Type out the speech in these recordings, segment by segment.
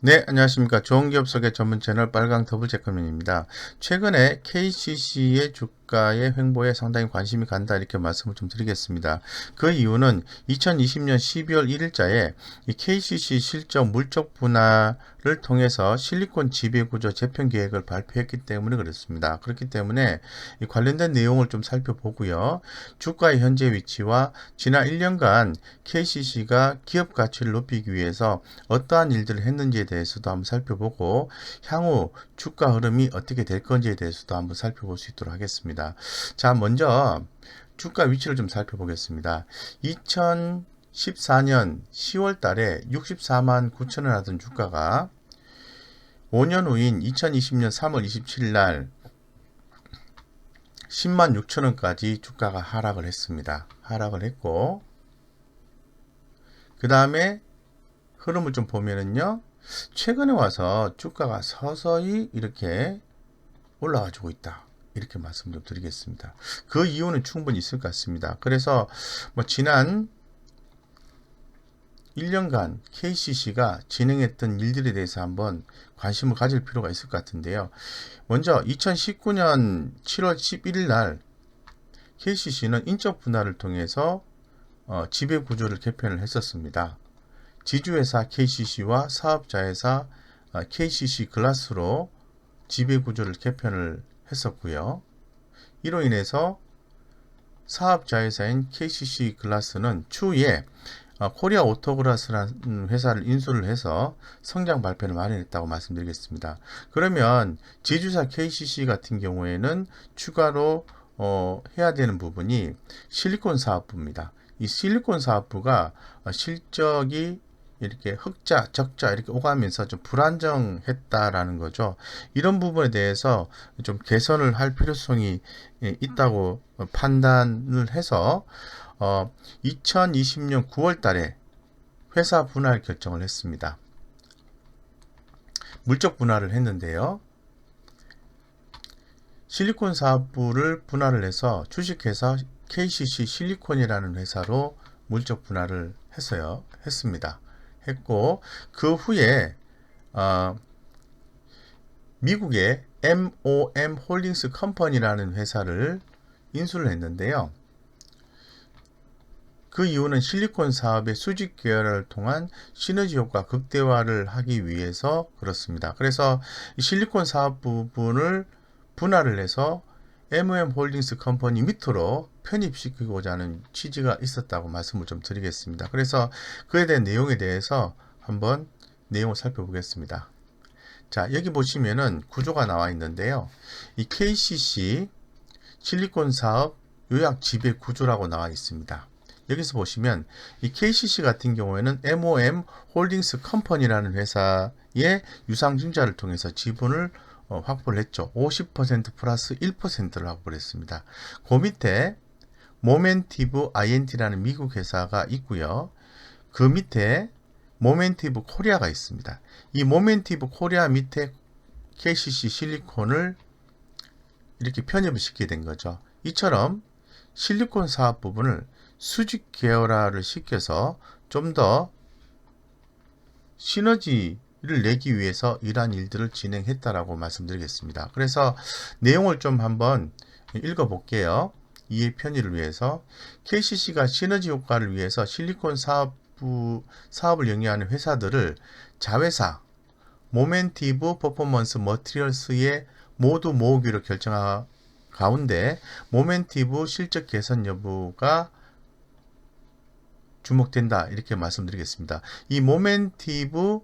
네, 안녕하십니까. 좋은 기업 소개 전문 채널 빨강 더블 체크맨입니다. 최근에 KCC의 주가의 횡보에 상당히 관심이 간다 이렇게 말씀을 좀 드리겠습니다. 그 이유는 2020년 12월 1일자에 이 KCC 실적 물적 분할을 통해서 실리콘 지배구조 재편 계획을 발표했기 때문에 그렇습니다. 그렇기 때문에 이 관련된 내용을 좀 살펴보고요. 주가의 현재 위치와 지난 1년간 KCC가 기업 가치를 높이기 위해서 어떠한 일들을 했는지에 대해서도 한번 살펴보고 향후 주가 흐름이 어떻게 될 건지에 대해서도 한번 살펴볼 수 있도록 하겠습니다. 자, 먼저 주가 위치를 좀 살펴보겠습니다. 2014년 10월 달에 64만 9천원 하던 주가가 5년 후인 2020년 3월 27일 날 10만 6천원까지 주가가 하락을 했습니다. 하락을 했고 그 다음에 흐름을 좀 보면은요, 최근에 와서 주가가 서서히 이렇게 올라가지고 있다. 이렇게 말씀 좀 드리겠습니다. 그 이유는 충분히 있을 것 같습니다. 그래서 지난 1년간 KCC가 진행했던 일들에 대해서 한번 관심을 가질 필요가 있을 것 같은데요. 먼저 2019년 7월 11일 날 KCC는 인적 분할을 통해서 지배 구조를 개편을 했었습니다. 지주회사 KCC와 사업자회사 KCC 글라스로 지배구조를 개편을 했었고요. 이로 인해서 사업자회사인 KCC 글라스는 추후에 코리아 오토그라스라는 회사를 인수를 해서 성장 발표를 마련했다고 말씀드리겠습니다. 그러면 지주사 KCC 같은 경우에는 추가로 해야 되는 부분이 실리콘 사업부입니다. 이 실리콘 사업부가 실적이 이렇게 흑자, 적자 이렇게 오가면서 좀 불안정했다라는 거죠. 이런 부분에 대해서 좀 개선을 할 필요성이 있다고 판단을 해서 2020년 9월 달에 회사 분할 결정을 했습니다. 물적 분할을 했는데요. 실리콘 사업부를 분할을 해서 주식회사 KCC 실리콘이라는 회사로 물적 분할을 했습니다. 했고 그 후에 미국의 MOM 홀딩스 컴퍼니라는 회사를 인수를 했는데요. 그 이유는 실리콘 사업의 수직 계열을 통한 시너지 효과 극대화를 하기 위해서 그렇습니다. 그래서 이 실리콘 사업 부분을 분할을 해서 MOM 홀딩스 컴퍼니 밑으로 편입시키고자 하는 취지가 있었다고 말씀을 좀 드리겠습니다. 그래서 그에 대한 내용에 대해서 한번 내용을 살펴보겠습니다. 자, 여기 보시면은 구조가 나와 있는데요. 이 KCC 실리콘 사업 요약 지배 구조라고 나와 있습니다. 여기서 보시면 이 KCC 같은 경우에는 MOM 홀딩스 컴퍼니라는 회사의 유상증자를 통해서 지분을 확보를 했죠. 50% 플러스 1%를 확보를 했습니다. 그 밑에 모멘티브 INT라는 미국 회사가 있고요. 그 밑에 모멘티브 코리아가 있습니다. 이 모멘티브 코리아 밑에 KCC 실리콘을 이렇게 편입을 시키게 된 거죠. 이처럼 실리콘 사업 부분을 수직 계열화를 시켜서 좀 더 시너지를 내기 위해서 이러한 일들을 진행했다라고 말씀드리겠습니다. 그래서 내용을 좀 한번 읽어볼게요. 이해 편의를 위해서 KCC가 시너지 효과를 위해서 실리콘 사업을 영위하는 회사들을 자회사 모멘티브 퍼포먼스 머티리얼스에 모두 모으기로 결정한 가운데 모멘티브 실적 개선 여부가 주목된다 이렇게 말씀드리겠습니다. 이 모멘티브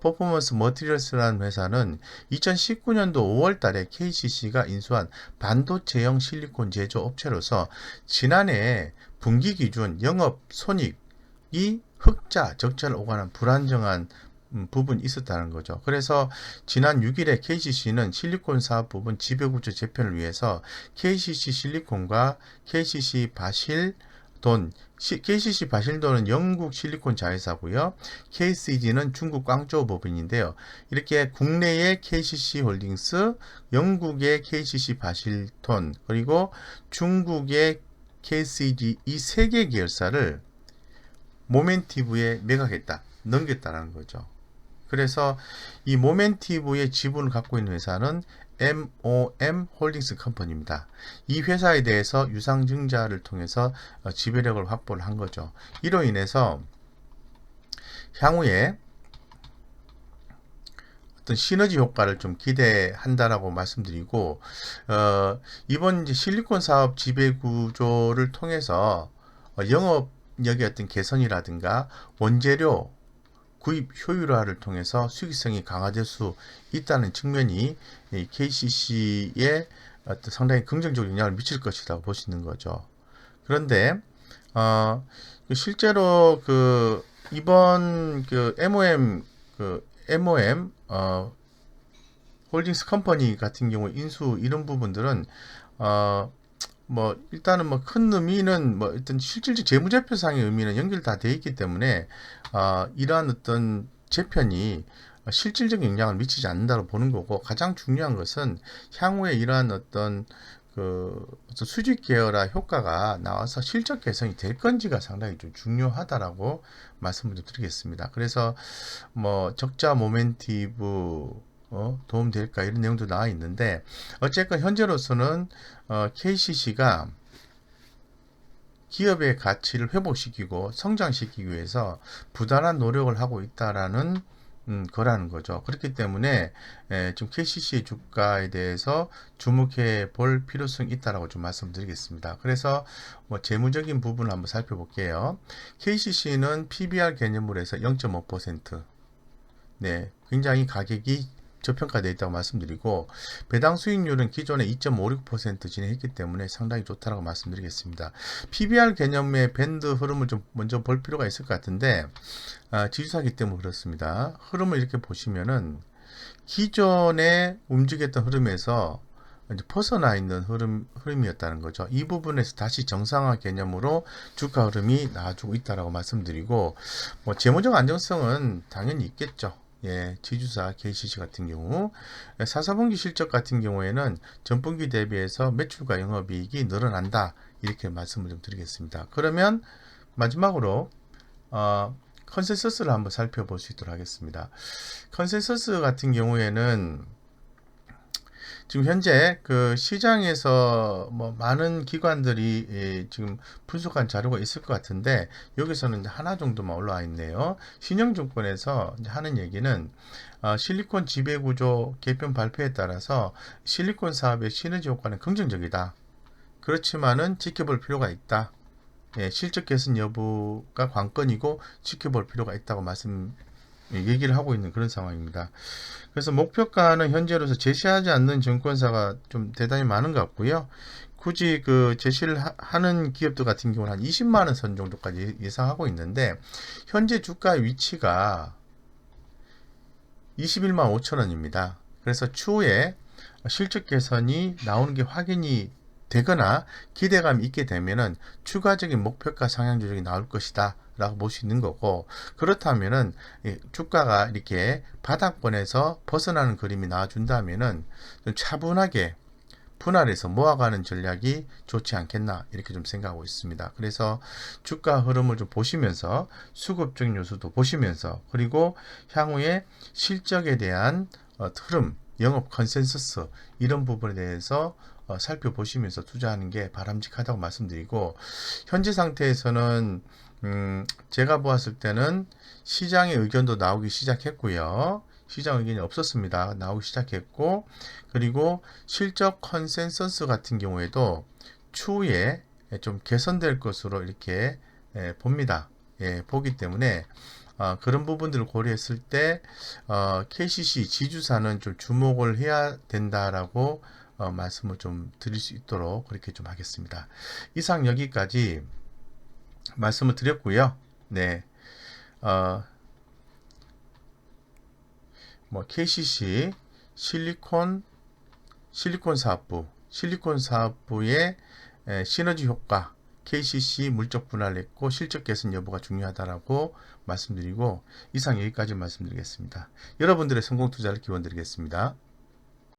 퍼포먼스 머티리얼스라는 회사는 2019년도 5월 달에 KCC가 인수한 반도체형 실리콘 제조 업체로서 지난해 분기 기준 영업 손익이 흑자, 적자를 오가는 불안정한 부분이 있었다는 거죠. 그래서 지난 6일에 KCC는 실리콘 사업 부분 지배구조 재편을 위해서 KCC 실리콘과 KCC 바실돈, KCC 바실돈은 영국 실리콘 자회사고요. KCG는 중국 광저우 법인인데요. 이렇게 국내의 KCC 홀딩스, 영국의 KCC 바실돈, 그리고 중국의 KCG 이 세 개 계열사를 모멘티브에 매각했다, 넘겼다라는 거죠. 그래서 이 모멘티브의 지분을 갖고 있는 회사는 MOM 홀딩스 컴퍼니입니다. 이 회사에 대해서 유상증자를 통해서 지배력을 확보를 한 거죠. 이로 인해서 향후에 어떤 시너지 효과를 좀 기대한다라고 말씀드리고, 이번 이제 실리콘 사업 지배 구조를 통해서 영업력의 어떤 개선이라든가 원재료 구입 효율화를 통해서 수익성이 강화될 수 있다는 측면이 KCC에 어떤 상당히 긍정적 영향을 미칠 것이라고 보시는 거죠. 그런데 실제로 이번 MOM 홀딩스 컴퍼니 같은 경우 인수 이런 부분들은 일단은 큰 의미는 일단 실질적 재무제표상의 의미는 연결 다 돼 있기 때문에 이러한 어떤 재편이 실질적 영향을 미치지 않는다고 보는 거고, 가장 중요한 것은 향후에 이러한 어떤 수직 계열화 효과가 나와서 실적 개선이 될 건지가 상당히 좀 중요하다라고 말씀을 드리겠습니다. 그래서 적자 모멘티브 도움될까 이런 내용도 나와 있는데, 어쨌건 현재로서는 KCC가 기업의 가치를 회복시키고 성장시키기 위해서 부단한 노력을 하고 있다라는 거라는 거죠. 그렇기 때문에 지금 KCC의 주가에 대해서 주목해 볼 필요성이 있다라고 좀 말씀드리겠습니다. 그래서 재무적인 부분을 한번 살펴볼게요. KCC는 PBR 개념으로 해서 0.5%, 네, 굉장히 가격이 저평가되어 있다고 말씀드리고, 배당 수익률은 기존에 2.56% 진행했기 때문에 상당히 좋다라고 말씀드리겠습니다. PBR 개념의 밴드 흐름을 좀 먼저 볼 필요가 있을 것 같은데, 지주사기 때문에 그렇습니다. 흐름을 이렇게 보시면은 기존에 움직였던 흐름에서 이제 벗어나 있는 흐름이었다는 거죠. 이 부분에서 다시 정상화 개념으로 주가 흐름이 나와주고 있다라고 말씀드리고, 재무적 안정성은 당연히 있겠죠. 예, 지주사 KCC 같은 경우 4사분기 실적 같은 경우에는 전분기 대비해서 매출과 영업이익이 늘어난다, 이렇게 말씀을 좀 드리겠습니다. 그러면 마지막으로 컨센서스를 한번 살펴볼 수 있도록 하겠습니다. 컨센서스 같은 경우에는 지금 현재 시장에서 많은 기관들이 지금 분석한 자료가 있을 것 같은데, 여기서는 하나 정도만 올라와 있네요. 신영증권에서 하는 얘기는 실리콘 지배구조 개편 발표에 따라서 실리콘 사업의 시너지 효과는 긍정적이다. 그렇지만은 지켜볼 필요가 있다. 예, 실적 개선 여부가 관건이고 지켜볼 필요가 있다고 얘기를 하고 있는 그런 상황입니다. 그래서 목표가는 현재로서 제시하지 않는 증권사가 좀 대단히 많은 것 같고요. 굳이 제시를 하는 기업들 같은 경우는 한 20만원 선 정도까지 예상하고 있는데, 현재 주가 위치가 21만 5천원입니다. 그래서 추후에 실적 개선이 나오는 게 확인이 되거나 기대감이 있게 되면은 추가적인 목표가 상향 조정이 나올 것이다 라고 볼 수 있는 거고, 그렇다면은 주가가 이렇게 바닥권에서 벗어나는 그림이 나와준다면은 좀 차분하게 분할해서 모아가는 전략이 좋지 않겠나, 이렇게 좀 생각하고 있습니다. 그래서 주가 흐름을 좀 보시면서 수급적인 요소도 보시면서, 그리고 향후에 실적에 대한 흐름, 영업 컨센서스 이런 부분에 대해서 살펴보시면서 투자하는 게 바람직하다고 말씀드리고, 현재 상태에서는 제가 보았을 때는 시장의 의견도 나오기 시작했고요. 시장 의견이 없었습니다. 나오기 시작했고, 그리고 실적 컨센서스 같은 경우에도 추후에 좀 개선될 것으로 이렇게 봅니다. 예, 보기 때문에 그런 부분들을 고려했을 때 KCC 지주사는 좀 주목을 해야 된다라고 말씀을 좀 드릴 수 있도록 그렇게 좀 하겠습니다. 이상 여기까지 말씀을 드렸고요. 네, KCC 실리콘 사업부의 시너지 효과, KCC 물적 분할했고 실적 개선 여부가 중요하다라고 말씀드리고, 이상 여기까지 말씀드리겠습니다. 여러분들의 성공 투자를 기원드리겠습니다.